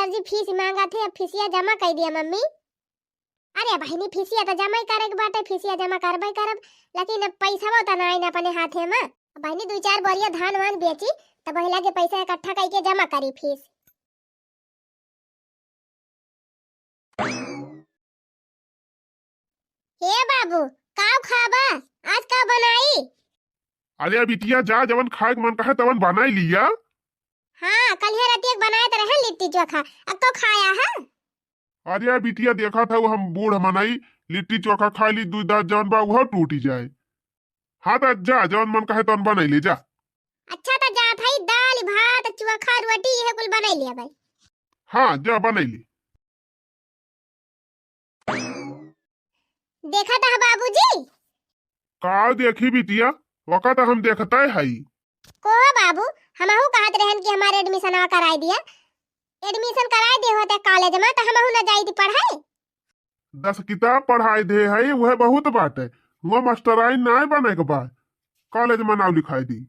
Sir जी fees मांगा थे, अब फीसिया जमा कर दिया मम्मी। अरे बहनी फीसिया तो जमा करे के बाटे, फीसिया जमा करबे करब, लेकिन अब पैसा तो ना आइना अपने हाथे में। बहनी 2-4 बोरिया धान वान बेची तो बहिला के पैसा इकट्ठा करके जमा करी फीस। हे बाबू का खाबा, आज का बनाई? अरे बिटिया जा, जवन खाए के मन कहे तवन बनाई लिया। हाँ कल ही रात एक बनाए तो रहे लिट्टी चोखा, अब तो खाया है। अरे बिटिया देखा था वो हम बूढ़ मनाई लिट्टी चोखा खा ली, दूध दाँत जवन बा वो टूटी जाए। हाँ तो जा, जवन मन कहे तवन बनाई ले जा। अच्छा तो जा भाई, दाल भात चोखा रोटी ये कुल बनाई लिया भाई। हाँ जा बनाई ली। देखा था बाबूजी? का देखी बिटिया, वक़्त हम देखता है। को बाबू हमहू कहत रहन कि हमारे एडमिशन कराई दिया, एडमिशन कराई दे होते कॉलेज में तो हमहू न जाई थी पढ़ाई। 10 किताब पढ़ाई दे है वह बहुत बात है, वो मास्टराइन ना बने के बाद कॉलेज में नाम लिखाई दी।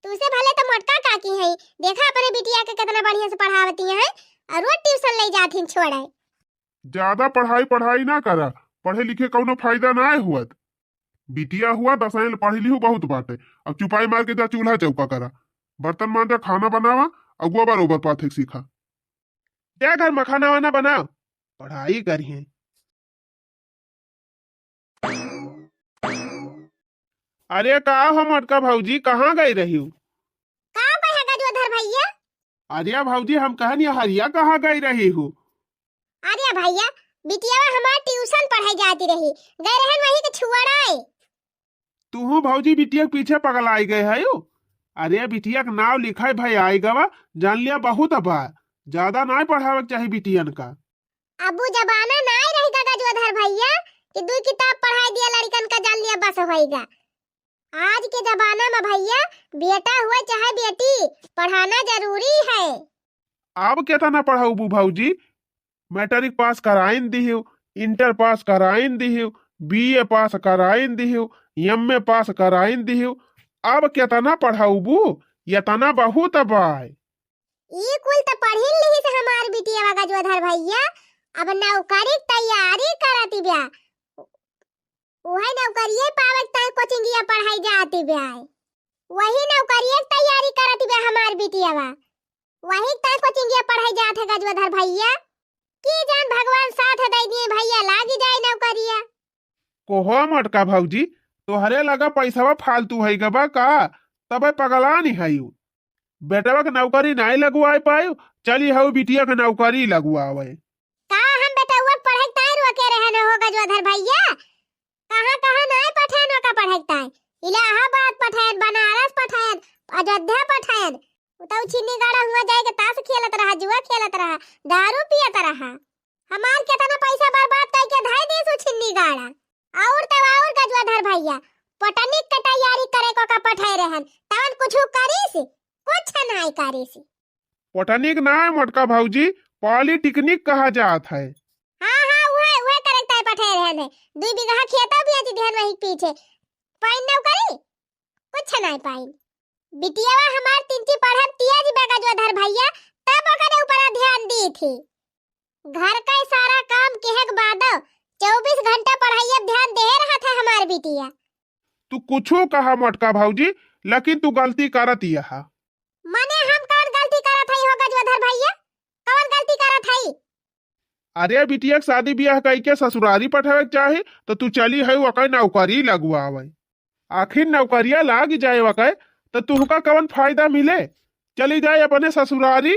तुसे भले तो मोटका काकी है, देखा अपने बिटिया के कितना बढ़िया से पढ़ावती है और रोज ट्यूशन ले जाती छोड़े। ज्यादा पढ़ाई ना करा, पढ़े लिखे कौनो फायदा ना हुआ। बिटिया हुआ 10 पढ़ी लिहू बहुत बात है। अब चुपाई मार के जा चूल्हा चौका करा, बर्तन मांजा, खाना बनावा और गोबर ओबर पाथे सीखा। क्या घर में खाना वाना बनाओ, पढ़ाई करिए। अरे का हो मोटका भौजी, कहाँ गई रही हूँ? का पढ़ेगा जो उधर भैया? अरे भौजी हम कहनी हरिया कहाँ गई रही हूँ? अरे भैया बिटिया हमार ट्यूशन पढ़ाई जाती रही, गए रहन वही के छुआड़ाए। तू भौजी बिटिया के पीछे पगलाई गए है यू? अरे बिटिया का नाम लिखाई भाई आई गवा, जान लिया बहुत बा, ज्यादा ना पढ़ावे चाहिए बिटियन का। अबू जबाना ना रहेगा का जो उधर भैया कि 2 किताब पढ़ाई दिया लड़कन का, जान लिया बस होएगा। आज के जमाना में भैया बेटा हुआ चाहे बेटी पढ़ाना जरूरी है। अब कितना पढ़ाऊ भौजी? मैट्रिक पास कराइन दिहू, इंटर पास कराइन दिहू, बीए पास कराइन दिहू, एमए पास कराइन दिहू, अब कितना पढ़ाऊ बू? इतना बहुत बाय। ये कुल तो पढ़ी लिही से हमार बिटिया का जो उधर भैया अब नौकरी तैयारी करती ब्या, वही नौकरिये पावत कोचिंगिया पढ़ाई जाती ब्या, वही नौकरिये तैयारी करती ब्या हमार बिटिया वही कोचिंगिया पढ़ाई जात है गजवधर भैया। की जान भगवान साथ दे दिए भैया लागी जाए नौकरिया। कोहो मटका भौजी, तोहरे लगा पैसा फालतू है गबा का, तबे पगला नहीं है यू। बेटवा के नौकरी नहीं लगवाए पायो, चली हऊ बिटिया के नौकरी लगवावे। का हम बेटवा पढ़ाई ताई रोके रहे न होगा जो उधर भैया, कहां नहीं पठान का पढ़ाई, इलाहाबाद पठान, बनारस पठान, अयोध्या पठान, उताऊ छिन्नी गाड़ा हुआ जाएगा, ताश खेलत रहा, जुआ खेलत रहा, दारू पियत रहा। हमार कितना पैसा बर्बाद करके धाई देसु छिन्नी गाड़ा। और तब और गजवाधर भैया पटनिक के तैयारी करे को का पठाई रहन, तवन कुछु करीस, कुछ नहीं करीस। पटनिक ना मटका भौजी, पॉलिटेक्निक कहा जात है। हाँ वह करेक्ट है, पठाई रहन है 2 बीघा खेता भी है ध्यान वही पीछे, पाइन न करी कुछ नहीं पाइन। बिटिया हमार 3 पढ़त तिया जी बेगा जो धर भैया, तब ओकरे ऊपर ध्यान दी थी। घर का सारा काम केहक बाद 24 घंटा पढ़ाई अब ध्यान दे रहा था हमार बिटिया। तू कुछो कहा मटका भौजी, लेकिन तू गलती करत यहा। माने हम कौन गलती करत हई होगा जो धर भैया, कौन गलती करत हई? अरे बिटिया के शादी ब्याह कई के ससुरारी पठावे चाहे तो तू चली है वकै नौकरी लगवावे। आखिर नौकरिया लाग जाए वकै तो तुहका कवन फायदा मिले? चली जाए अपने ससुरारी,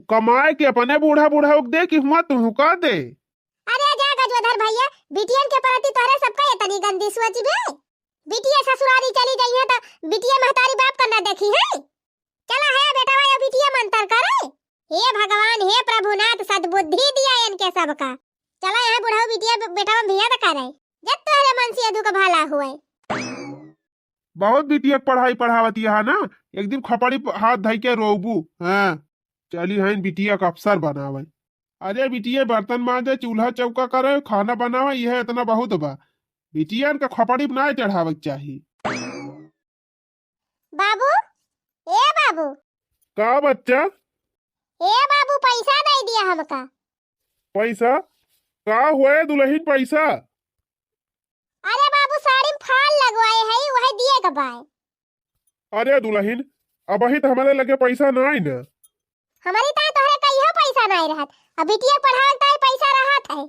कमाए के अपने बूढ़ा दे कि हुआ तुहका दे। अरे जा गजवधर भैया, बिटियन के प्रति तोहरे सबका इतनी गंदी सोच बे? बिटिया ससुरारी चली गई है तो बिटिया महतारी बाप करना देखी है। चला है बेटा भाई बिटिया मंतर करे। हे भगवान, हे प्रभुनाथ, सद्बुद्धि दिया इनके सबका। चला यहाँ बुढ़ाऊ बिटिया बेटा भैया तो करे, जब तोहरे मन से अधु का भला हुए। बहुत बिटिया पढ़ाई पढ़ावती है ना, एक दिन खपड़ी हाथ धई के रोबू। हाँ चली है बिटिया का अफसर बनावे। अरे बिटिया बर्तन मांजे, चूल्हा चौका करे, खाना बनावे, यह इतना बहुत बा। बिटिया का खपड़ी ना चढ़ावे चाहिए। बाबू ए बाबू, का बच्चा? ए बाबू पैसा दे दिया हमका। पैसा का हुए दुल्हन पैसा? अरे बाबू साड़ी में फाल लगवाए है वही दिए का बाय। अरे दुल्हन अब ही तो हमारे लगे पैसा नहीं न। हमारी ताई तोहरे कहियो पैसा नहीं रहत। अब बिटिया पढ़ावत ताई पैसा रहत है।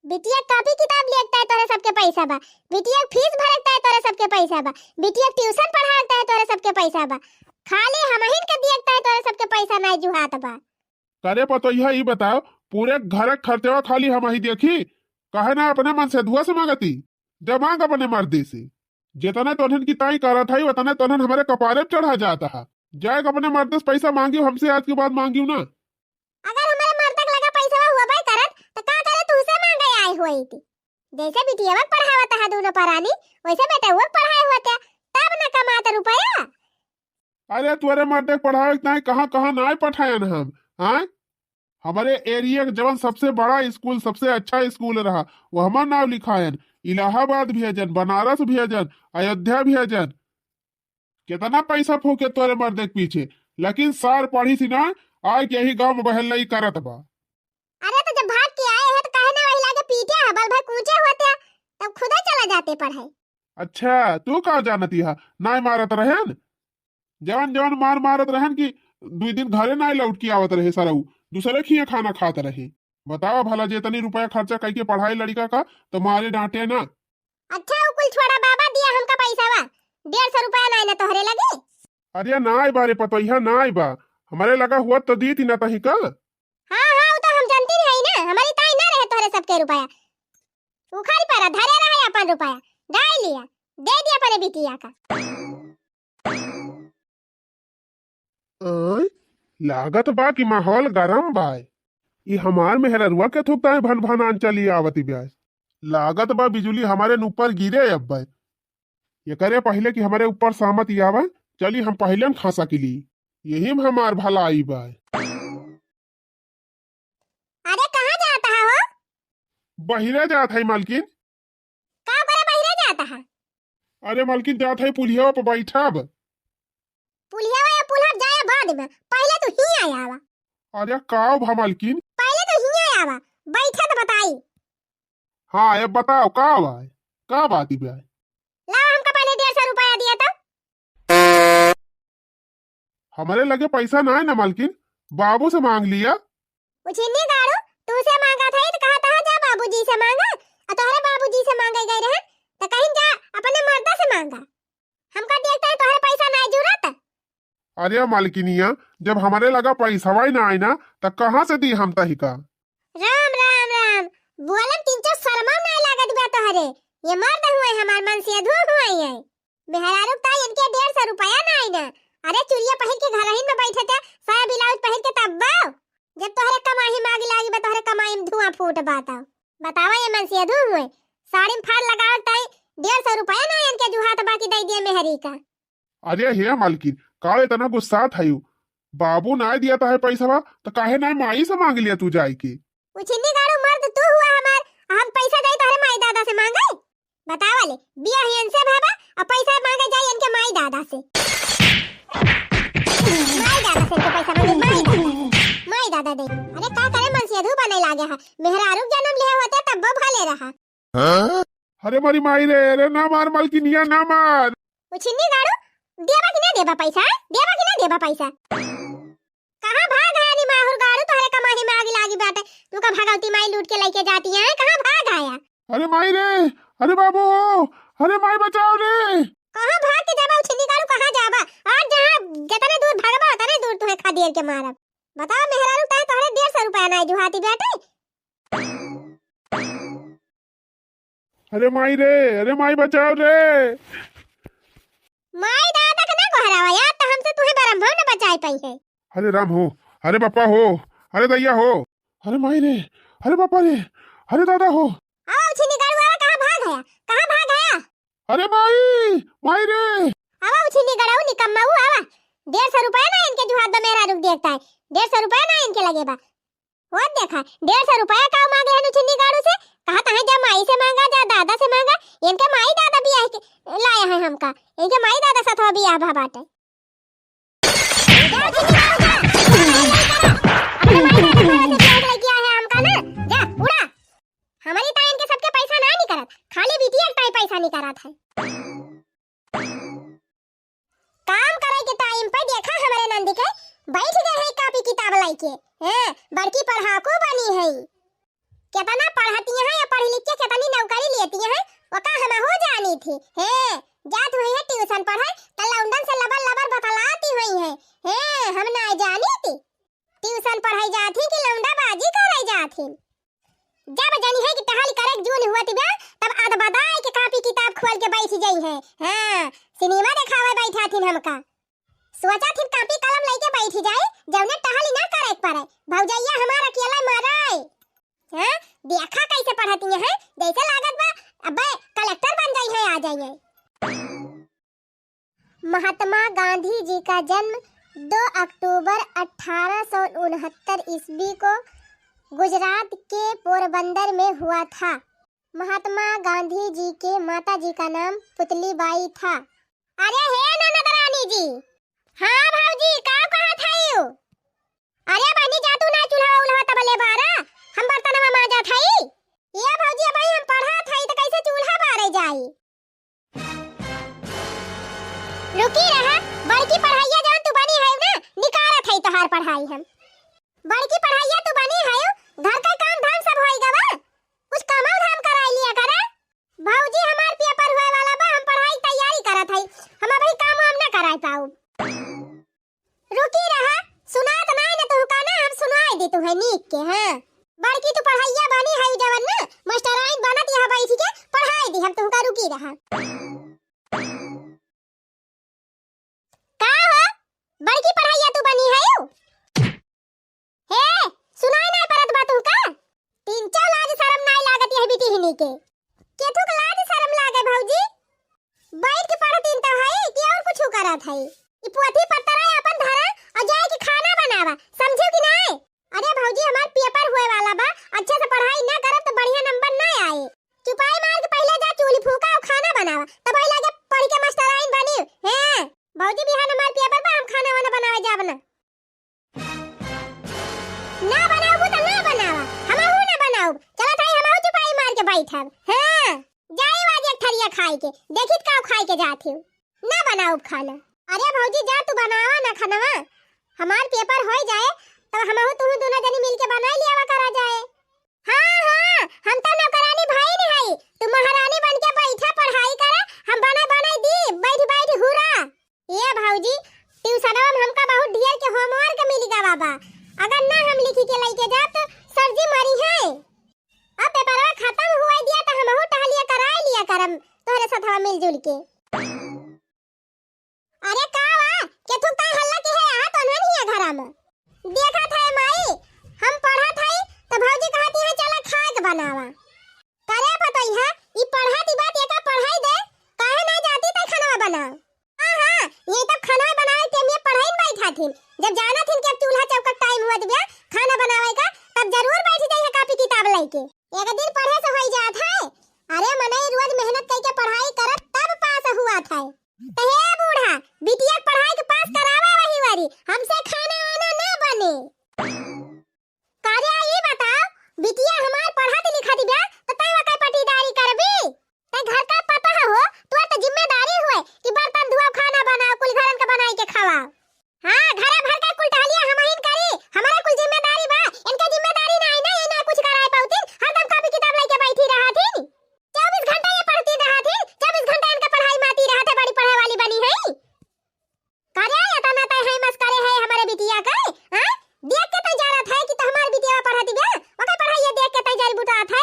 बिटिया कॉपी किताब लिखता है तोरे सबके पैसा बा। बिटिया फीस भरता है तोरे सबके पैसा बा। बिटिया ट्यूशन पढ़ाता है तोरे सबके पैसा बा। खाली हमहिन के दियता है तोरे सबके पैसा नहीं जुहात बा। करे पतो यह बताओ पूरे घर खर्चवा खाली हम ही देखी कहे ना अपने मन से धुआ से मांगती जब मांग अपने मर्दी से जितने तोहन की ताई करा था उतने तोहन हमारे कपारे पे चढ़ा जाता है। जाए अपने मर्द से पैसा मांगियो हमसे आज के बाद मांगियो ना। अगर हमारे मर्द तक लगा पैसा हुआ भाई करत तो का करे तुझसे मांगे आई हुई थी। जैसे बिटिया वक्त पढ़ावता है दोनों परानी वैसे बेटा वो पढ़ाए होते तब न कमाते रुपया। अरे तुअरे मर्द पढ़ावे नहीं कहाँ कहाँ ना पठायन हम हाँ। हमारे एरिया के जवन सबसे बड़ा स्कूल सबसे अच्छा स्कूल रहा वो हमार नाम लिखायन। इलाहाबाद भी हजन, बनारस भी हजन, अयोध्या भी हजन। कितना पैसा फूके तोरे मर्द के पीछे लेकिन सार पढ़ी सी ना आय के यही गांव में बहल नहीं करत बा। अरे तो जब भाग के आए हैं तो कहे ना वही लागे पीटे है बल भाई कूचे होते तब खुदा चला जाते पढ़ाई। अच्छा तू का जानती है ना मारत रहन जवन जवन मार मारत रहन की 2 दिन घरे ना लौट के आवत रहे सरऊ दूसरे खिए खाना खात रहे। बताओ भला जितनी रुपया खर्चा करके पढ़ाई लड़का का तो मारे डांटे ना। अच्छा वो कुल छोड़ा बाबा दिया हमका पैसा बा 150 रुपया नहीं ना तोहरे लगे। अरे नाई बारे पतोइया नाई बा हमारे लगा हुआ तो दी थी ना तही का। हाँ हाँ वो तो हम जानती नहीं ना हमारी ताई ना रहे तोहरे सबके रुपया उखाड़ी पर धरे रहे अपन रुपया डाल लिया दे दिया अपने बिटिया का। लागत बा कि माहौल गरम बा। ये हमार मेहररुआ के थुकता है भन भन आन चली आवती ब्याज। लागत बा बिजुली हमारे ऊपर गिरे अब बा। ये करे पहले कि हमारे ऊपर सहमत आवा चली हम पहले खासा के लिए यही में हमार भलाई बा। अरे कहाँ जाता है वो? बहिरे जात है मालकिन। का करे बहिरे जाता है? अरे मालकिन जात है पुलिया पर बैठब। पुलिया या पुलहर जाए बाद में पहले तो ही आया आवा। अरे काव भा मालकिन पहले तो ही आया आवा बैठा तो बताई। हाँ अब बताओ का बात का बात ही ब्याज। ला हमका पहले 150 रुपया दिया था। हमारे लगे पैसा ना है ना मालकिन बाबू से मांग लिया। उछिन्नी गाड़ू तू से मांगा था तो कहा था जा बाबूजी से मांगा और तोहरे बाबूजी से मांगे गए रहे तो कहीं जा अपने मर्दा से मांगा। हमका देखता है तोहरे पैसा नहीं जरूरत। अरे मालकिनिया जब हमारे लगा पैसा ही ना आई ना तो कहाँ से दी हम तही का। राम राम राम बोलम 300 शर्मा नहीं लागत बा तोहरे ये मर्द हुए हमार मन से अधू हुए है मेहरारू ता इनके 150 रुपया ना आई ना। अरे चुरिया पहन के घर ही में बैठे थे साया ब्लाउज पहन के तब बाओ जब तोहरे कमाई मांगी लागी बा तोहरे कमाई में धुआं फूट बताओ बतावा ये मन से अधू हुए साड़ी में फाड़ लगाओ ताई 150 रुपया ना इनके जुहात बाकी दे दिए मेहरी का। अरे हे मालकिन का इतना गुस्सा था बाबू ना दिया है पैसा तो काहे ना माई से मांग लिया तू जाई की। उछिन्नी गाड़ू मर्द तू हुआ हमार हम पैसा दे तोहरे माई दादा से मांगे बतावा ले बिया ही इनसे भाबा और पैसा मांगे जाए इनके माई दादा से। माई दादा से इनके पैसा मांगे माई दादा दे। अरे का करे मन से अधू बने लागे है मेहरारू जन्म लिए होते तब वो भले रहा। अरे मारी माई रे अरे ना मार मालकिनिया ना मार। उछिन्नी गाड़ू देबा कि ना देबा पैसा देबा कि ना देबा पैसा। कहां भाग आया नी माहुर गाड़ू तोहरे कमाई में आग लागी बाटे तू का भागवती माई लूट के लेके जाती है कहां भाग आया। अरे माई रे अरे बाबू अरे माई बचाओ रे। कहां भाग के जाबा उछिन्नी गाड़ू कहां जाबा आज जहां जितने दूर भागबा उतने दूर तुम्हें खदेड़ के मारब। बताओ मेहरारू ताए तोहरे 150 रुपया नहीं जुहाती बेटे। अरे माई रे अरे माई बचाओ रे। माई दादा के ना कहरावा यार तो हमसे तुम्हें बरम्भो न बचाई पई है। अरे राम हो अरे पापा हो अरे दैया हो अरे माई रे अरे पापा रे अरे दादा हो। आओ उछिन्नी गाड़ू आवा कहां भाग गया कहां भाग गया। अरे माई रे आवा उछिन्नी गाड़ू निकम्मा हूं आवा 150 रुपया ना इनके जुहात बा मेरा रुक देखता है 150 रुपया ना इनके लगे बा वो देखा 150 रुपया का मांगे है उछिन्नी गाड़ू से कहा था जा माई से मांगा जा दादा से मांगा इनके माई दादा भी आए लाया है हमका इनके माई दादा साथ भी आ बाटे। हमारी बहन से ब्याह लगी है हमका ना। जा उड़ा। हमारी ताइन के सबके पैसा ना निकलत, खाली बिटिया के पैसा निकलत है। काम करे के टाइम पे देखा हमारे नंदी के बैठ गए है कॉपी किताब लेके। हैं बड़की पढ़ाकू बनी है। कितना पढ़ती है या पढ़ लिख के कितनी नौकरी लेती है वका हम हो जानी थी। हैं जात हुई है ट्यूशन पढ़े त लौंडन से लबर लबर बतलाती हुई है। हैं हम ना जानी थी ट्यूशन पढ़ाई जाती कि लौंडा बाजी कराई जाती। जब जानी है कि टहल करे जून हुआ तिबा तब आध बदाई के कॉपी किताब खोल के बैठ गई है। हां सिनेमा देखावे बैठा थी हमका। सोचा थी कॉपी कलम लेके बैठ जाए जौने टहल ना करे पड़े। भौजैया हमारा अकेला माराए। हां देखा कैसे पढ़ती है जैसे लागत बा अबे कलेक्टर बन गई है आ जाइए। महात्मा गांधी जी का जन्म 2 अक्टूबर 1869 ईस्वी को गुजरात के पोरबंदर में हुआ था। महात्मा गांधी जी के माता जी का नाम पुतलीबाई था। अरे हे ननद रानी जी। हाँ भाऊजी का कहा था यू? अरे बनी जा तू ना चूल्हा उल्हा तबले बारा हम बर्तन में माजा थाई। ये भाऊजी भाई हम पढ़ा थाई तो कैसे चूल्हा बारे जाई। रुकी रहा बड़की पढ़ाइया जान तू बनी है ना निकारा थाई तोहार पढ़ाई हम। बड़की पढ़ाइया तू बनी है घर का काम धाम सब होई गवा कुछ काम धाम कराई लिया करा। भाऊजी हमार पेपर होए वाला बा हम पढ़ाई तैयारी करत हई हम अभी काम हम ना कराई पाऊ। रुकी रहा सुनात ना न तू का ना हम सुनाई दी तू है नीक के। हां बड़की तू पढ़ाइया बनी है जवन ना मास्टराइन बनत यहां बैठ के पढ़ाई दी हम तू का रुकी रहा। का हो बड़की पढ़ाइया तू बनी है यू? हे सुनाई ना परत बा तू का तीन चार लाज शर्म नहीं लागत है बेटी हिनी के केथु का लाज शर्म लागे भौजी? बैठ के पढ़तीन तो है कि और कुछ करत है। ई पोथी पत्तर है अपन धरा और जाए के खाना बनावा समझो कि नहीं? अरे भौजी हमार पेपर होए वाला बा अच्छे से पढ़ाई ना करब तो बढ़िया नंबर ना आए। चुपाई मार के पहले जा चूल्ही फूका और खाना बनावा तब आई लगे पढ़ के मास्टराइन बनी। हैं भौजी बिहान हमार पेपर बा हम खाना वाना बनावे जाब ना। ना बनाऊ तो ना बनावा हमहू ना बनाऊ चला थाई हमहू चुपाई मार के बैठब। हां जाई आज एक थरिया खाए के देखित का खाए के जाती हूं ना बनाऊ खाना। अरे भौजी जा तू बनावा ना खाना हमार पेपर हो जाए तब हमहू तू दोनों जनी मिलके बनाई लियावा करा जाए। हां हां हम तो नौकरानी भाई नहीं हई तू महारानी बन के बैठा पढ़ाई करा हम बनाई दी बैठ बैठ हुरा। ये भौजी ट्यूशन में हमका बहुत ढेर के होमवर्क मिल गवा बा अगर ना हम लिखी के लेके जा तो सर जी मरी है। अब पेपरवा खत्म हुआ दिया तो हमहू टहलिया कराई लिया करम तोहरे साथवा मिलजुल के। अरे कावा के तू ता हल्ला के है आ तो नहीं है घर में देखा था माई हम पढ़ा था तो भौजी कहती है चला खाए बनावा करे पतई है ई पढ़ा दी बात एका पढ़ाई दे काहे ना जाती त खाना बनाओ। हां हां ये तब खाना बनाए ते में पढ़ाई में बैठा थी जब जाना थी कि चूल्हा चौका टाइम हुआ दिया खाना बनावे का तब जरूर बैठ जाई है कॉपी किताब लेके एक दिन पढ़े से होई जात है। अरे मने रोज मेहनत करके पढ़ाई करत तब पास हुआ था। तो हे बूढ़ा बिटिया पढ़ाई के पास करावा वही वारी हमसे खाना वाना ना बने। कार्या ये बताओ बिटिया हमार पढ़ाती लिखाती बा तो तय वका पटीदारी करबी तय घर का पता हो तू तो जिम्मेदारी हुए कि बर्तन धोओ खाना बनाओ कुल घरन के बनाई के खवाओ। हां घरे भर का कुल टहलिया हमहिन करी हमारा कुल जिम्मेदारी बा इनका जिम्मेदारी नहीं ना ये ना कुछ कराए पाउतिन हरदम कॉपी किताब लेके बैठी रहा थी 24 घंटा ये पढ़ती रहा थी 24 घंटा इनका पढ़ाई माती रहा था बड़ी पढ़े वाली बनी है। कार्या या तना तय है मस्करे है हमारे बिटिया का। हां देख के तय जा रहा था कि तो हमार बिटिया पढ़ाती बा ओका पढ़ाई देख के तय जाल बुटा था।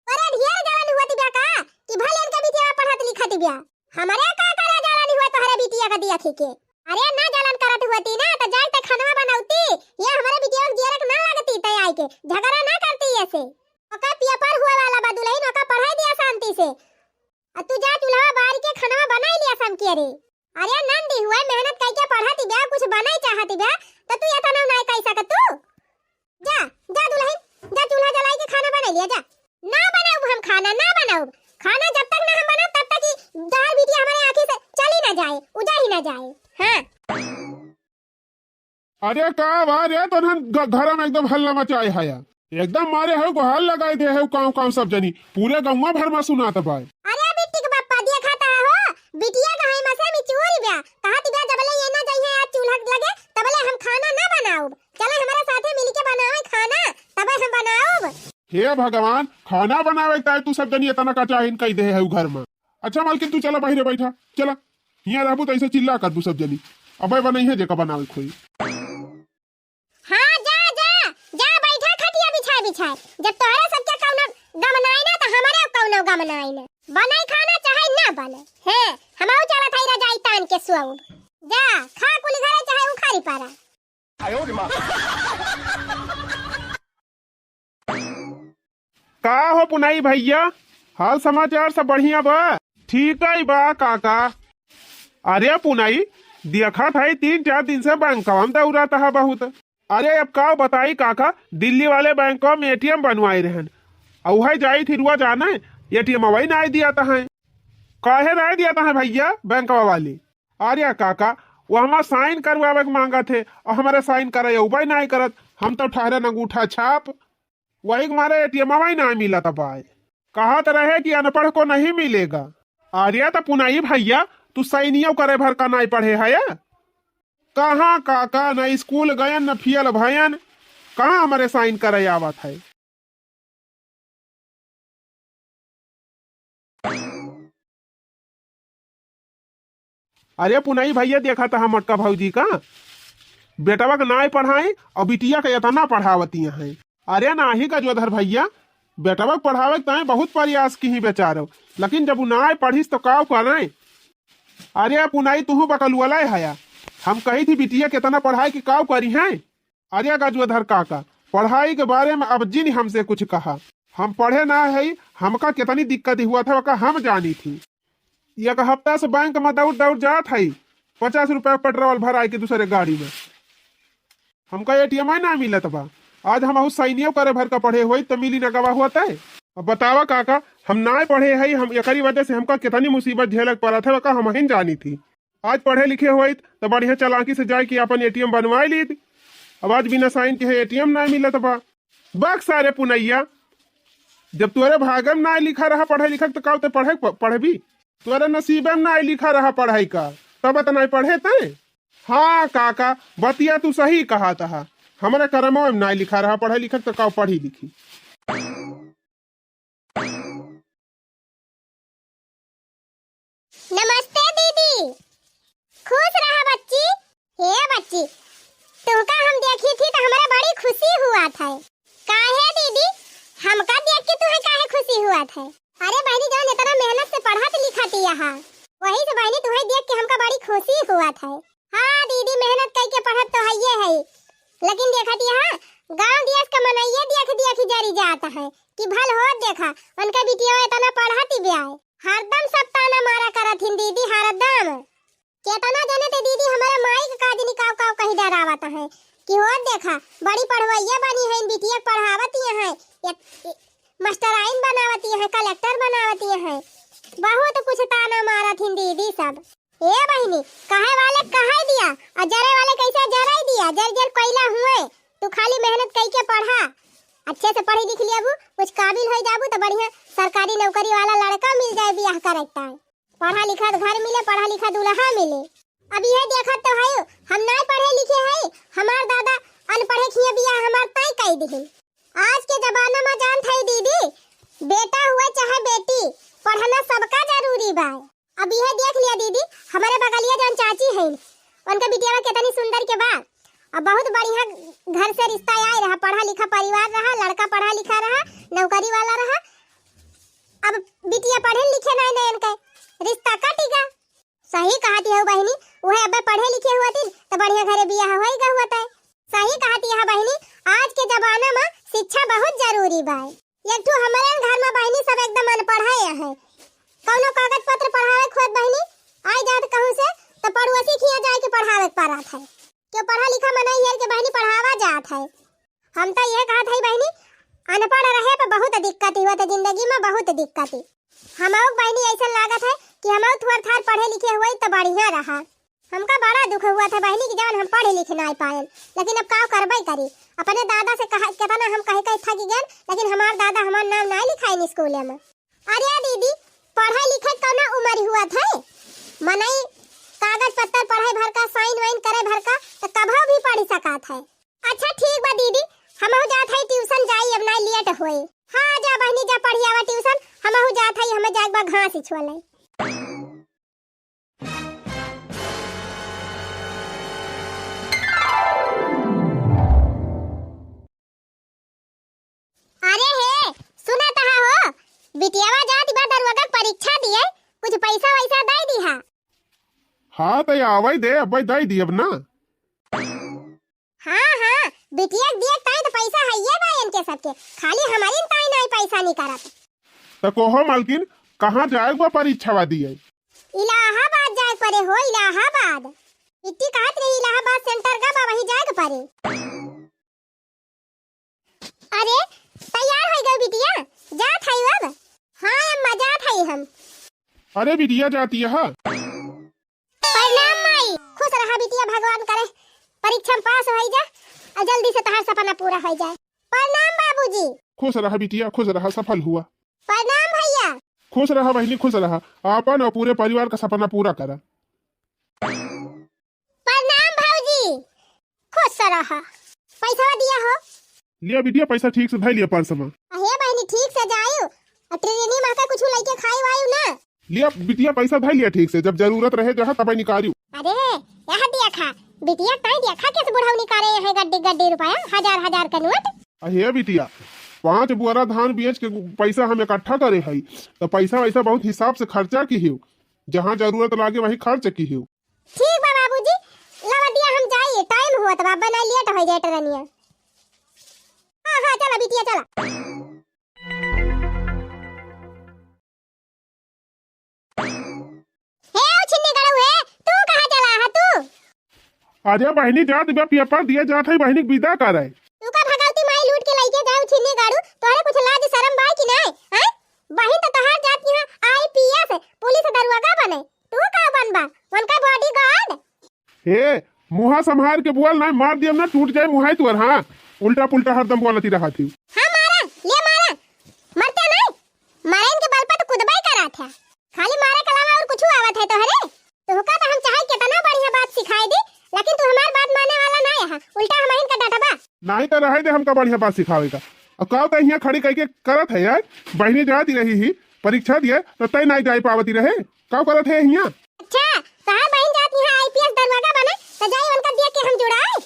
अरे ढेर जवान हुआती बा का कि भले इनका बिटिया पढ़ाती लिखाती बा हमारे का करे जवान हुआ तो हमारे बिटिया का दिया थी के। अरे ना जलन करत हुआती ना तो जाए ते खाना बनाउती ये हमारे बिटिया को जेरक ना लगती तय आई के झगड़ा ना करती ऐसे ओका पेपर हुआ वाला बा दुल्हन ओका पढ़ाई दिया शांति से आ तू जा चूल्हा बार के खाना बनाई लिया शाम के। अरे नंदी हुआ मेहनत करके पढ़ाती बा कुछ बनाई चाहती बा तो तू ये तना नहीं कह सकत तू जा जा दुल्हन जा चूल्हा जलाई के खाना बना लिया जा। ना बनाऊ हम खाना ना बनाऊ खाना जब तक ना हम बनाओ तब तक ही दाल बिटिया हमारे आंखें से चली ना जाए उजा ही ना जाए। हां अरे का बार है तो घर में एकदम हल्ला मचाए है यार। एकदम मारे है को हल लगाए दे है काम काम सब जनी पूरे गौवा भर में सुनात भाई। अरे बिट्टी के बाप्पा दिया खाता हो बिटिया का है मसे में चोरी बा कहत बा जबले ये ना जाइए आज चूल्हा लगे तबले हम खाना ना बनाओ चले हमारे साथे मिलके बनाओ खाना तबे हम बनाओ। हे भगवान खाना बनावे ताय तू सब जनी इतना का चाहिन कह दे है घर में। अच्छा मालकिन तू चला बाहर बैठा चला यहाँ रहबू तो ऐसे चिल्ला कर तू सब जनी अबे बनई है जेका बनावे खोई। हां जा जा जा बैठा खटिया बिछा बिछा जब तोहरा सबके कौनो गमनाई ना तो हमारे कौनो गमनाई ना बनाई खाना चाहे ना बने है हमहु चला थाई रजाई तान के सुआऊ जा खा कुल घरे चाहे उखारी पारा। आयो रे मां का हो पुनाई भैया हाल समाचार सब बढ़िया बा ठीक है बा काका। अरे पुनाई देखा था 3-4 दिन से बैंकवा में दौड़ाता है बहुत। अरे अब का बताई काका दिल्ली वाले बैंकों में एटीएम बनवाए रहन और जाई थी रुआ जाना एटीएम वही ना दिया था है काहे ना दिया था है भैया बैंकवा वाले। अरे काका वो हमारा साइन करवावे के मांगा थे और हमारे साइन करे वही नहीं करत हम तो ठहरे अंगूठा छाप वही हमारे एटीएम वही ना मिला था भाई कहा तो रहे कि अनपढ़ को नहीं मिलेगा। अरे तो पुनाई भैया तू सैनियों करे भर का नहीं पढ़े है कहाँ काका न स्कूल गयन न फियल भयन कहाँ हमारे साइन करे आवत है। अरे पुनाई भैया देखा था हम मटका भौजी का बेटवा का नाई पढ़ाई और बिटिया का इतना पढ़ावती है। अरे नाही का जोधर भैया बेटवा पढ़ावे तो बहुत प्रयास की ही बेचारो लेकिन जब नाई पढ़ीस तो का करे। अरे पुनाई तू बकलुअला है हम कही थी बिटिया कितना पढ़ाई की काव करी है। अरे गजोधर काका पढ़ाई के बारे में अब जिन हमसे कुछ कहा हम पढ़े ना है हमका कितनी दिक्कत हुआ था वका हम जानी थी। एक हफ्ता से बैंक में दौड़ दौड़ जात है 50 रुपया पेट्रोल भराई के दूसरे गाड़ी में हमका एटीएम ना मिलत बा। आज हम सैनियों करे भर का पढ़े हुई तो मिली न गवा हुआ था। अब बतावा काका हम ना पढ़े है हम एकरी वजह से हमका कितनी मुसीबत झेलक पड़ा था वका हम ही जानी थी। आज पढ़े लिखे हुए तो बढ़िया चलाकी से जाए कि अपन एटीएम बनवा ली थी। अब आज बिना साइन के है एटीएम ना मिलत बा। बक सारे पुनैया जब तुअरे भागम ना लिखा रहा पढ़े लिखा तो का पढ़े भी तुअरे नसीबे में ना लिखा रहा पढ़ाई का तब तो नहीं पढ़े थे। हाँ काका बतिया तू सही कहा था हमारे कर्मों में ना लिखा रहा पढ़े लिखा तो का पढ़ी लिखी। नमस्ते दीदी खुश रहा बच्ची। हे बच्ची तुमका हम देखी थी तो हमारा बड़ी खुशी हुआ था। काहे दीदी हमका देख के तुम्हें काहे खुशी हुआ था। अरे बहनी जान इतना मेहनत से पढ़त लिखती यहाँ वही से बहनी तुम्हें देख के हमका बड़ी खुशी हुआ था। हाँ दीदी मेहनत करके पढ़त तो है लेकिन देखा यहाँ गांव देश का मनैया देख जारी जाता है कि भल हो देखा उनका बिटिया इतना पढ़ती भी आए हरदम सब ताना मारा करत हिन दीदी हरदम केतना जने ते दीदी हमारे माई के काज निकाव काव कहीं डरावत है कि हो देखा बड़ी पढ़वैया बनी है बिटिया पढ़ावती है मास्टराइन बनावती है कलेक्टर बनावती है बहुत कुछ ताना मारत हिन दीदी सब। ए बहिनी कहे वाले कहे दिया और जरे वाले कैसे जराई दिया जर जर कोयला हुए तू खाली मेहनत करके पढ़ा अच्छे से पढ़ी लिख लियाबू कुछ काबिल हो जाबू तो बढ़िया सरकारी नौकरी वाला लड़का मिल जाए ब्याह करता है पढ़ा लिखा घर मिले पढ़ा लिखा दूल्हा मिले। अब यह देखा तो है हम ना पढ़े लिखे है हमार दादा अनपढ़े खिया बियाह हमार ताई कह दी। आज के जमाना में जान था दीदी बेटा हुए चाहे बेटी पढ़ना सबका जरूरी बा। अब यह देख लिया दीदी हमारे बगलिया जान चाची है उनका बिटिया कितनी सुंदर के बाद अब बहुत बढ़िया घर से रिश्ता आए रहा पढ़ा लिखा परिवार रहा लड़का पढ़ा लिखा रहा नौकरी वाला रहा। अब बिटिया पढ़े लिखे नहीं इनका रिश्ता कटेगा। सही कहती है बहनी वह अब पढ़े लिखे हुआ थी तो बढ़िया घरे बियाह होएगा हुआ था। सही कहती है बहनी आज के जमाना में शिक्षा बहुत जरूरी बा। एक तो हमारे घर में बहनी सब एकदम अनपढ़ है कौनो कागज पत्र पढ़ावे खोद बहनी आई जात कहूं से तो पड़ोसी खिया जाए के पढ़ावे पारा था क्यों पढ़ा लिखा मना है के बहनी पढ़ावा जात है। हम तो यह कहा था बहनी अनपढ़ रहे पर बहुत दिक्कत हुआ था जिंदगी में बहुत दिक्कत। हमारे बहनी ऐसा लागत है कि हम थोड़ा थार पढ़े लिखे हुए तो बढ़िया रहा हमका बड़ा दुख हुआ था बहनी की जवन हम पढ़े लिखे नहीं पाए, लेकिन अब का करबई करी। अपने दादा से कहा केतना हम कहे कहे थक गए, लेकिन हमार दादा हमार नाम नहीं लिखाई स्कूल में। अरे दीदी पढ़े लिखे कौना उम्र हुआ था, मनई कागज पत्तर पढ़े भर का साइन वाइन करे भर का तो कभी भी पढ़ सकत है। अच्छा ठीक बा दीदी, हमहु जात है ट्यूशन जाई, अब नहीं लेट होए। हां जा बहनी जा पढ़ी आवा ट्यूशन, हमहु जात है, हमें जाए बा घास इछवाले। अरे हे सुना तहा हो, बिटियावा जात बा दरवाजा परीक्षा दिए, कुछ पैसा वैसा दे दिहा। हाँ तो आवई दे अब दई दी अब ना। हाँ बिटिया दिए ताई तो पैसा है ये बा इनके सबके, खाली हमारी ताई नहीं पैसा नहीं करत। तो कोहो मालकिन कहाँ जाएगा परीक्षा दिए? इलाहाबाद जाए परे हो, इलाहाबाद। इतनी कहत रही इलाहाबाद सेंटर का बा वही जाए परे। अरे तैयार हो गई बिटिया, जात है अब। हाँ अम्मा जात है हम। अरे बिटिया जाती है। प्रणाम माई, खुश रहा बिटिया, भगवान करे परीक्षा में पास हो जा और जल्दी से तहार सपना पूरा हो जाए। प्रणाम बाबूजी। खुश रहा बिटिया, खुश रहा, सफल हुआ। प्रणाम भैया। खुश रहा बहनी, खुश रहा, अपन और पूरे परिवार का सपना पूरा करा। प्रणाम भाऊजी, खुश रहा। पैसा दिया हो? लिया बिटिया पैसा ठीक से धई लिया पर्स में। अहे बहनी ठीक से जायो और ट्रेनी में का कुछ लेके खाई वायु ना। लिया बिटिया पैसा धई लिया ठीक से, जब जरूरत रहे जहाँ तब निकालियो। अरे यहाँ दिया खा बिटिया, ताई दिया खा कैसे बुढ़ाऊ निकाले है गड्डी गड्डी रुपया, हजार हजार का नोट। अहे बिटिया 5 बुआरा धान बेच के पैसा हम इकट्ठा करे है, तो पैसा वैसा बहुत हिसाब से खर्चा की हो, जहाँ जरूरत लागे वही खर्च की हो। ठीक बा बाबूजी, लवा दिया हम जाइए, टाइम हुआ तो बाबा नहीं लेट हो जाए ट्रेनिया। हाँ चला बिटिया चला। हे छिन्नी गड़ू है, तू कहाँ चला है तू? अरे बहनी जात बा पेपर दिए जात है, बहनी विदा करे। तू का भगवती माई लूट के लेके जाऊ छिन्नी गड़ू, तोरे कुछ लाज शर्म बा कि नहीं? हैं? बहिन तो तहार जात यहाँ आईपीएस पुलिस दरोगा बने, तू का बनबा? उनका बॉडीगार्ड। हे मुहा संभाल के बोल, ना मार दियम ना टूट जाए मुहाई तुअर। हाँ उल्टा पुल्टा हरदम बोलती रहा थी। हाँ मारा, ले मारा, मरते नहीं, मारे इनके बल पर तो कुदबाई करा था, खाली मारे के अलावा और कुछ आवत है तोहरे? तुहका तो हम चाहे कितना बढ़िया बात सिखाई दी, लेकिन तू हमार बात मानने वाला नहीं है, उल्टा हम इनका डांटबा। नहीं तो रहे दे हमका बढ़िया बात सिखावेगा। अब का तो यहाँ खड़ी करके करत है यार, बहनी जाती रही ही परीक्षा दिए तो तय नहीं जा पावती रहे, का करत है यहाँ? अच्छा तहार बहन जाती है आईपीएस दरोगा बने, तो जाई उनका देख के हम जुड़ाए।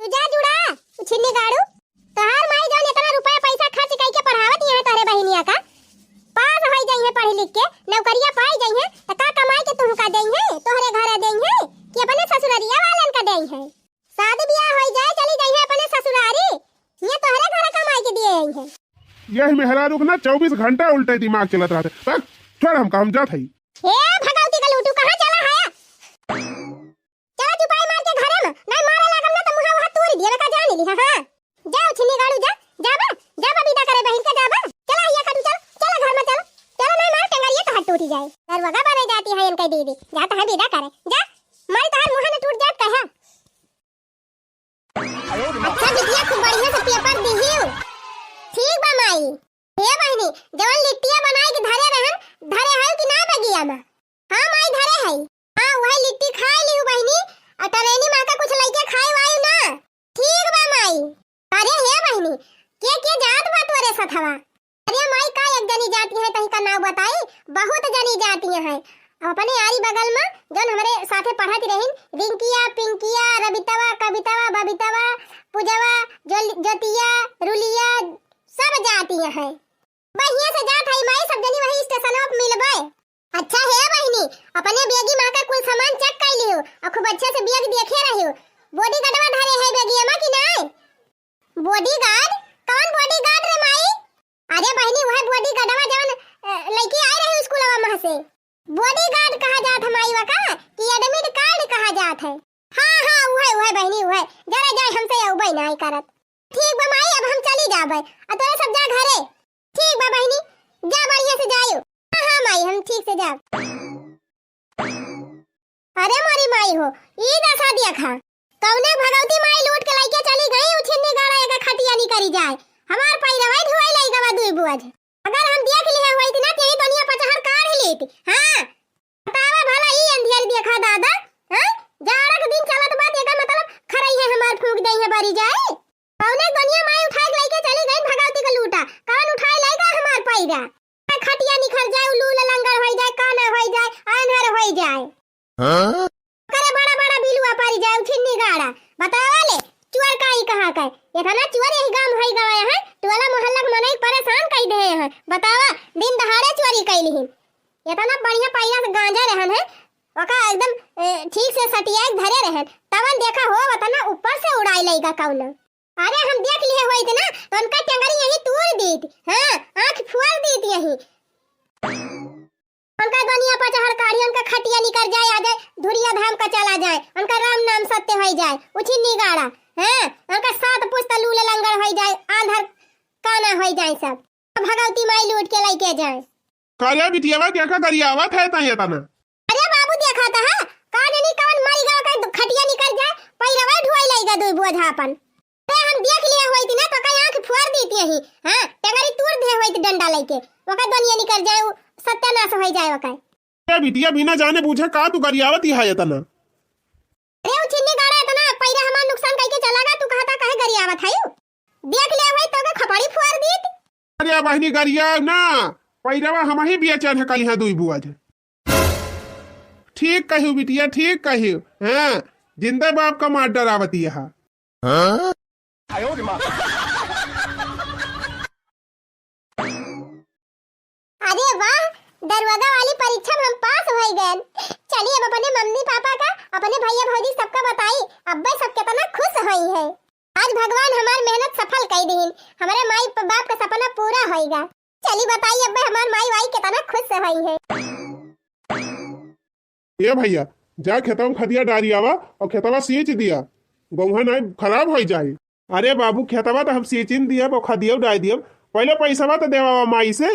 तू जा जुड़ा छिन्नी गाड़ू, तहार माई जान इतना रुपया पैसा खर्च करके पढ़ावत है तोरे बहनिया का, पास हो जाई है पढ़ लिख के, नौकरिया पाई जाई है तो का कमाई के तुमका देई है, तोहरे घरे देई है कि अपने ससुरारिया वालन का देई है? शादी ब्याह हो जाए चली जाई है अपने ससुरारी, ये तोहरे घरे कमाई के दिए है। यही मेहरा रुकना 24 घंटा उल्टे दिमाग चलत रहते। बस छोड़ हमका, हम जात है। ए भगवती का लूटू कहां चला है? चला चुपाई मार के घरे में नहीं मारे लागम ना तो मुहा वहां तोड़ दिए का जान ली। हां जाओ छिन्नी गाड़ू, जा विदा करे बहन के, जाबा चला हिया का चल घर में, चलो नहीं मार टंगरिए तो हाथ टूट जाए, दरवाजा बने जाती है इनके दीदी, जाता है विदा करे, जा मारी तो हर मुहा ने टूट जात कहा। अच्छा बिटिया खूब बढ़िया से पेपर दीहियो, ठीक बा माई। हे बहनी जवन लिट्टिया बनाई के धरे है कि ना बगिया में? हां माई धरे है। हां वही लिट्टी खाई ली बहनी, और टरेनी मां का कुछ लेके खाई वायु ना। ठीक बा माई। अरे हे बहनी के जात बा तोरे सथवा? अरे माई का एक जनी जाती है तही का नाम बताई, बहुत जनी जाती है अपने आरी बगल में, जन हमारे साथे पढ़ती रहिन, रिंकिया पिंकिया रबितवा कवितवा बबितवा पूजवा ज्योतिया रुलिया सब जाती है। बढ़िया से जात है माई, सब जनी वही स्टेशन पे मिलबे। अच्छा है बहनी, अपने बेगी मां का कुल सामान चेक कर लियो और खूब अच्छे से बेग देखे रहियो। बॉडीगार्डवा धरे है बेगिया में कि नहीं? बॉडीगार्ड? कौन बॉडीगार्ड रे माई? अरे बहनी वह बॉडीगार्डवा जवन लड़की आई रही स्कूलवा में से, बॉडीगार्ड कहा जात है माई वा का कि एडमिट कार्ड कहा जात है? हां वह बहनी वह, जरा जाए हमसे उबई नहीं करत। ठीक बा माई, अब हम चली जाबे और तोरे सब जा घरे। ठीक बा बहनी, जा बढ़िया से जायो। हां माई हम ठीक से जाब। अरे मोरी माई हो, ई दशा देखा कौने भगवती माई लूट के लइके चली गई उछिन्नी गाड़ा एका खटिया नी करी जाए हमार पैरवा धुआई लइका बा दुई बुआज। अगर हम देख लिए होई ना तेरी दुनिया पचहर काढ़ लेती। हां बतावा भला ई अंधियारी देखा दादा। हां जाड़ा के दिन चलत बात एका मतलब खरई है हमार फूक दई है बारी जाए कौने दुनिया माई उठा के लइके चली गई भगवती का लूटा कौन उठाए लइका हमार पैरा खटिया निखर जाए लूल लंगर होई जाए काना होई जाए आंधर होई जाए। हां करे बड़ा बड़ा बिलुआ पारी जाए उछिन्नी गाड़ा बतावा ले चुअर काई कहां का इतना चुअर यही गांव होई गवा है टोला मोहल्ला के मनई परेशान कई दे है। बतावा दिन दहाड़े चोरी कैली ही इतना बढ़िया पैया से गांजा रहन है ओका एकदम ठीक से सटिया धरे रहन तवन देखा हो वतना ऊपर से उड़ाई लईगा कौन। अरे हम देख लिए होई थे ना तो उनका टंगरी यही तोड़ दी थी। हां आंख फुआर दी थी यही उनका दुनिया पचहर काढ़ी उनका खटिया निकर जाए आ जाए धुरिया धाम का चला जाए उनका राम नाम सत्य हो जाए उछिन्नी गाड़ा। हैं उनका सात पुस्त लूल लंगर हो जाए आंधर काना हो जाए सब भगवती माई लूट के लेके जाए। काले बिटियावा क्या का करियावत है ता तना। अरे बाबू देखा था हां काने नी कौन मरी गा का खटिया निकर जाए पैरवा ढुआई लईगा दुई बोझापन ते हम देख लिए होई थी ना तो का आंख फुआर देती यही। हां टंगरी तोड़ दे होई थी डंडा लेके ओका दुनिया निकर जाए सत्यानाश हो जाए ओका। ए बिटिया बिना जाने पूछे का तू करियावत ही है तना। अरे उछिन्नी गाड़ा इतना पैरा हमार नुकसान करके चलागा तू कहता काहे गरियावत है देख ले भाई तो का खपड़ी फुआर दी। अरे बहनी गरिया ना पैरवा हम ही बेचन है कल यहां दुई बुआज। ठीक कहियो बिटिया ठीक कहियो। हां जिंदा बाप का मार डरावती है। हां आयो रे मां। अरे वाह दरवाजा वाली परीक्षा में हम पास हो गए। चलिए अब अपने मम्मी पापा का अपने भैया भौजी सबका बताई अब्बा सब कितना खुश हुई है। आज भगवान हमार मेहनत सफल कर दी हमारे माई बाप का सपना पूरा होएगा। चलिए बताइए अब्बा हमार माई वाई कितना खुश हुई है। ये भैया जा खेतवा में खदिया डारी आवा और खेतवा सींच दिया गौहा नहीं खराब हो जाए। अरे बाबू खेतवा तो हम सींचिन दिया और खदिया डाल दिया पहले पैसा तो देवा माई से।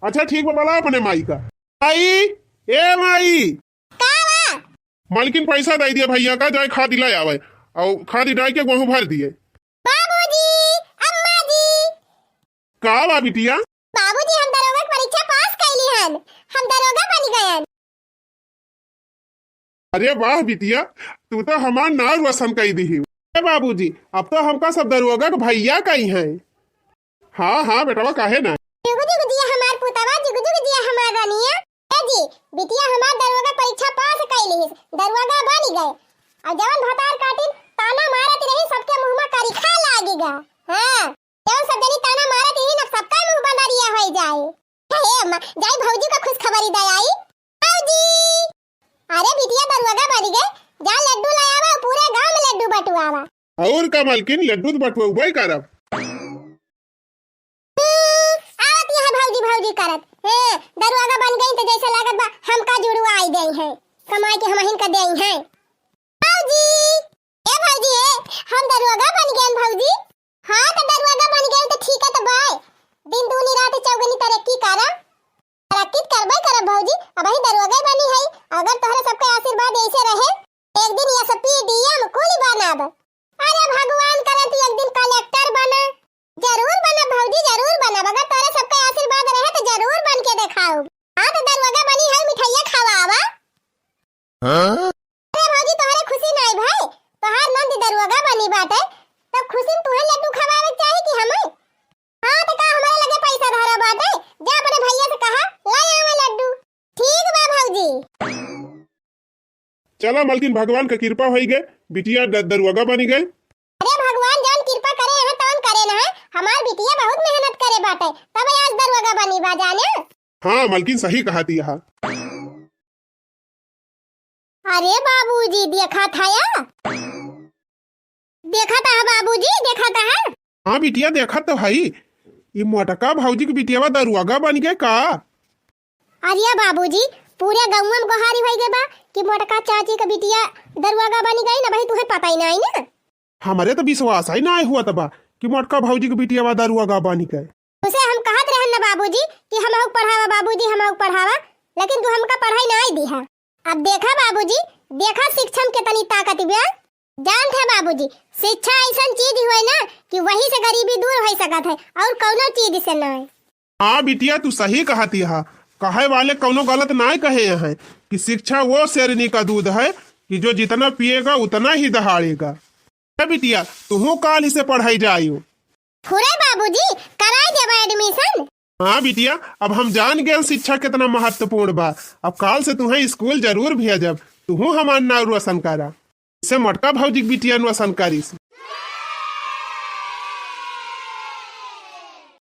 अच्छा ठीक बोला अपने माई का। माई ए माई मालकिन पैसा दे दिया भैया का जाए खाद दिला आवे और खाद डाल के गेहूं भर दिए। बाबूजी अम्मा जी का बा बिटिया। बाबूजी हम दरोगा परीक्षा पास कैली हन हम दरोगा बन गए हन। अरे वाह बिटिया तू तो हमार नाम रोशन कर दी। बाबूजी अब तो हमका सब दरोगा के भैया का ही है। हाँ हाँ बेटवा काहे ना जुगु जुगु जिया हमार पुतवा जुगु जुगु जिया हमार रानिया। ए जी बिटिया हमार दरोगा परीक्षा पास कैली है दरोगा बन गए और जवन भतार काटिन ताना मारत रही सबके मुंह में करिखा लागेगा। हां जवन सब जनी ताना मारत रही न सबका मुंह बंदरिया हो जाए। हे अम्मा जाई भौजी का खुश खबरी दे आई। भौजी अरे बिटिया दरोगा बन गए जा लड्डू ले आवा पूरे गांव में लड्डू बटुआवा। और का मालकिन लड्डू बटुआ करब भौजी भौजी करत है दरवाजा बन गई तो जैसे लागत बा हमका जुड़वा आई गई है कमाई के हम हिन का देई है। भौजी ए भौजी हम दरवाजा बन गए भौजी। हां तो दरवाजा बन गए तो ठीक है तो बाय दिन दूनी रात चौगनी तरक्की करब तरक्की करबे करब भौजी अब ही दरवाजा बनी है अगर तोहरे सबके आशीर्वाद ऐसे रहे एक दिन एसपी डीएम कुल बनाब। अरे भगवान करे तू एक दिन कलेक्टर बना जरूर बना भौजी जरूर बना अगर तोरे सबका आशीर्वाद रहे तो जरूर बन के दिखाओ। हां तो दरवाजा बनी है मिठाइयां खावावा। हां अरे भौजी तोहरे खुशी नहीं भाई तोहार नंद दरवाजा बनी बाटे तो खुशी तुहे लड्डू खवावे चाहिए कि हमें। हां तो का हमारे लगे पैसा धारा बाटे जा अपने भैया से कहा ले आवे लड्डू। ठीक बा भौजी। चला मालकिन भगवान का कृपा हो गए बिटिया दरवाजा बनी गए। अरे भगवान जान कृपा करे है तौन करे ना हमार बिटिया बहुत मेहनत करे बाटे तब आज दरवाजा बनी बा जाने। हाँ मालकिन सही कहा थी यहाँ। अरे बाबूजी देखा था या देखा था बाबूजी देखा था। हाँ बिटिया देखा तो भाई ये मोटका भौजी की बिटिया दरवाजा बन गए का। अरे बाबूजी पूरे गांव में गोहारी हो गए बा कि मोटका चाची का बिटिया दरवाजा बनी गई ना भाई तुम्हें पता ही नहीं ना। हमारे तो विश्वास ही ना हुआ तबा कि मोटका भौजी की बिटिया दरवाजा बनी गए। उसे हम कहत रहन ना बाबूजी कि हम पढ़ावा बाबूजी हम पढ़ावा लेकिन तू हमका पढ़ाई नहीं दी है। अब देखा बाबूजी, देखा शिक्षा में कितनी ताकत बा। जानत है बाबूजी, शिक्षा ऐसा चीज हुई ना कि वही से गरीबी दूर हो सकत है और कौनो चीज से नहीं। हाँ बिटिया तू सही कहती है। कहे वाले कौनो गलत ना कहे हैं कि शिक्षा वो शेरनी का दूध है कि जो जितना पिएगा उतना ही दहाड़ेगा। बिटिया तू काल इसे पढ़ाई जाइयो। फुरे बाबूजी कराई देबा एडमिशन। हाँ बिटिया, अब हम जान गए शिक्षा कितना महत्वपूर्ण बा। अब काल से तुम्हें स्कूल जरूर भेजब। तू हमार नाम रोशन करा। इसे मटका भौजी बिटिया रोशन करी।